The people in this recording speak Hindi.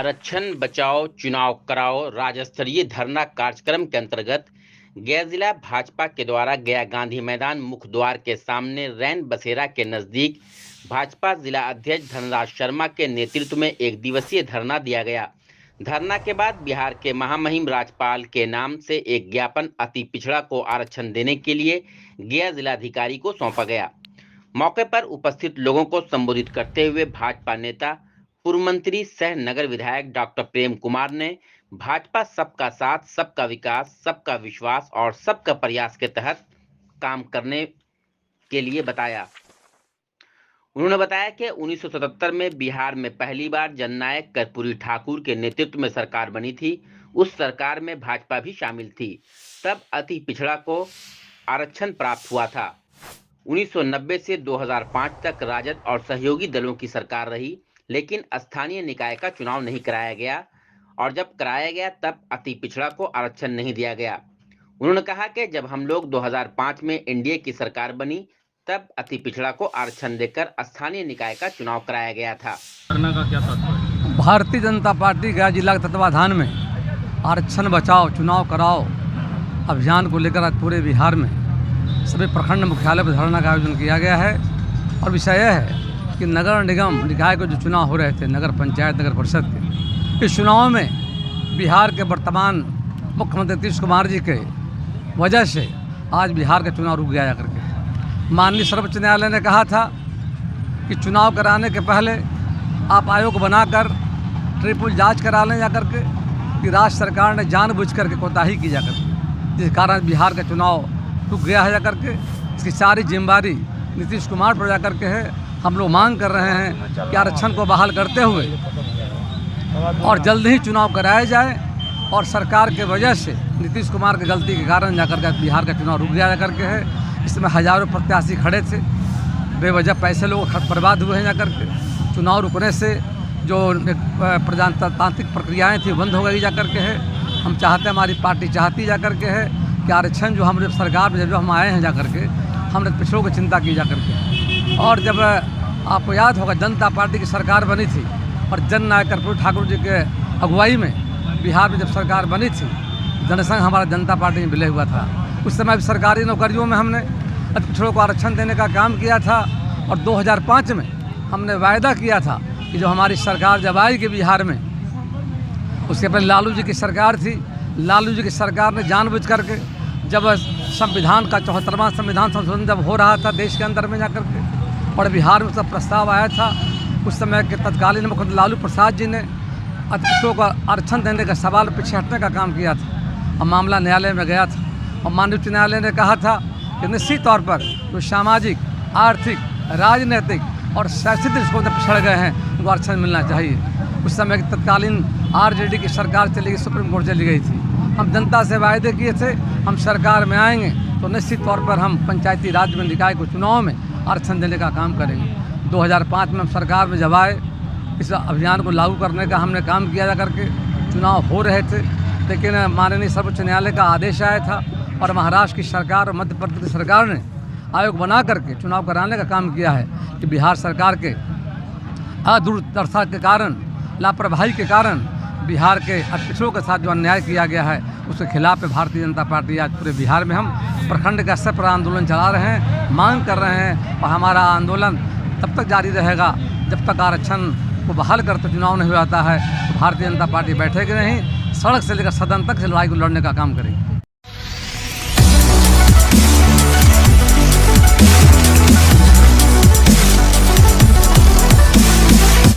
आरक्षण बचाओ चुनाव कराओ राज्य स्तरीय धरना कार्यक्रम के अंतर्गत गया जिला भाजपा के द्वारा गया गांधी मैदान मुख्य द्वार के सामने रैन बसेरा के नजदीक भाजपा जिला अध्यक्ष धनराज शर्मा के नेतृत्व में एक दिवसीय धरना दिया गया। धरना के बाद बिहार के महामहिम राज्यपाल के नाम से एक ज्ञापन अति पिछड़ा को आरक्षण देने के लिए गया जिलाधिकारी को सौंपा गया। मौके पर उपस्थित लोगों को संबोधित करते हुए भाजपा नेता पूर्व मंत्री सह नगर विधायक डॉक्टर प्रेम कुमार ने भाजपा सबका साथ, सबका विकास, सबका विश्वास और सबका प्रयास के तहत काम करने के लिए बताया। उन्होंने बताया कि 1977 में बिहार में पहली बार जननायक कर्पूरी ठाकुर के नेतृत्व में सरकार बनी थी। उस सरकार में भाजपा भी शामिल थी। तब अति पिछड़ा को आरक्षण प्राप्त हुआ था। 1990 से 2005 तक राजद और सहयोगी दलों की सरकार रही, लेकिन स्थानीय निकाय का चुनाव नहीं कराया गया और जब कराया गया तब अति पिछड़ा को आरक्षण नहीं दिया गया। उन्होंने कहा कि जब हम लोग 2005 में एनडीए की सरकार बनी तब अति पिछड़ा को आरक्षण देकर स्थानीय निकाय का चुनाव कराया गया था। भारतीय जनता पार्टी गया जिला के तत्वाधान में आरक्षण बचाओ चुनाव कराओ अभियान को लेकर आज पूरे बिहार में सभी प्रखंड मुख्यालय पर धरना का आयोजन किया गया है। और विषय यह है कि नगर निगम निकाय के जो चुनाव हो रहे थे, नगर पंचायत नगर परिषद के, इस चुनाव में बिहार के वर्तमान मुख्यमंत्री नीतीश कुमार जी के वजह से आज बिहार का चुनाव रुक गया जा करके। माननीय सर्वोच्च न्यायालय ने कहा था कि चुनाव कराने के पहले आप आयोग बनाकर ट्रिपल जांच करा लें जा करके, कि राज्य सरकार ने जानबूझ करके कोताही की जा करके, जिस कारण बिहार का चुनाव रुक गया है जा करके। इसकी सारी जिम्मेदारी नीतीश कुमार पर जा करके है। हम लोग मांग कर रहे हैं कि आरक्षण को बहाल करते हुए और जल्द ही चुनाव कराया जाए। और सरकार के वजह से नीतीश कुमार की गलती के कारण जाकर के बिहार का चुनाव रुक गया करके है। इसमें हजारों प्रत्याशी खड़े थे, बेवजह पैसे लोग बर्बाद हुए हैं जाकर के। चुनाव रुकने से जो प्रजातांत्रिक प्रक्रियाएँ थी बंद हो गई जा करके है। हम चाहते हैं, हमारी पार्टी चाहती जा करके है कि आरक्षण जो हमारे सरकार में जब हम आए हैं जा करके, हमने पिछड़ों की चिंता की जा करके। और जब आपको याद होगा जनता पार्टी की सरकार बनी थी और जननायक कर्पूरी ठाकुर जी के अगुवाई में बिहार में जब सरकार बनी थी, जनसंघ हमारा जनता पार्टी में विलय हुआ था। उस समय भी सरकारी नौकरियों में हमने पिछड़ों को आरक्षण देने का काम किया था। और 2005 में हमने वायदा किया था कि जो हमारी सरकार जब आएगी बिहार में, उसके पहले लालू जी की सरकार थी। लालू जी की सरकार ने जानबूझ करके जब संविधान का 74वां संविधान संशोधन जब हो रहा था देश के अंदर में जाकर के, और बिहार में सब प्रस्ताव आया था, उस समय के तत्कालीन मुख्यमंत्री लालू प्रसाद जी ने अतिथियों को आरक्षण देने का सवाल पीछे हटने का काम किया था। और मामला न्यायालय में गया था और माननीय उच्च न्यायालय ने कहा था कि निश्चित तौर पर जो सामाजिक, आर्थिक, राजनीतिक और शैक्षिक दृष्टिकोण से पिछड़ गए हैं उनको आरक्षण मिलना चाहिए। उस समय की तत्कालीन आरजेडी की सरकार चली गई, सुप्रीम कोर्ट चली गई थी। हम जनता से वायदे किए थे, हम सरकार में आएंगे तो निश्चित तौर पर हम पंचायती राज में निकाय को चुनाव में आरक्षण देने का काम करेंगे। 2005 में हम सरकार में जब आए, इस अभियान को लागू करने का हमने काम किया जा करके। चुनाव हो रहे थे, लेकिन माननीय सर्वोच्च न्यायालय का आदेश आया था और महाराष्ट्र की सरकार और मध्य प्रदेश की सरकार ने आयोग बना करके चुनाव कराने का काम किया है। कि बिहार सरकार के अदूरदर्शिता के कारण, लापरवाही के कारण बिहार के पिछड़ों के साथ जो अन्याय किया गया है उसके खिलाफ भारतीय जनता पार्टी आज पूरे बिहार में हम प्रखंड का स्तर पर आंदोलन चला रहे हैं, मांग कर रहे हैं। और हमारा आंदोलन तब तक जारी रहेगा जब तक आरक्षण को बहाल करते चुनाव नहीं हो जाता है। तो भारतीय जनता पार्टी बैठेगी नहीं, सड़क से लेकर सदन तक से लड़ाई को लड़ने का काम करेगी।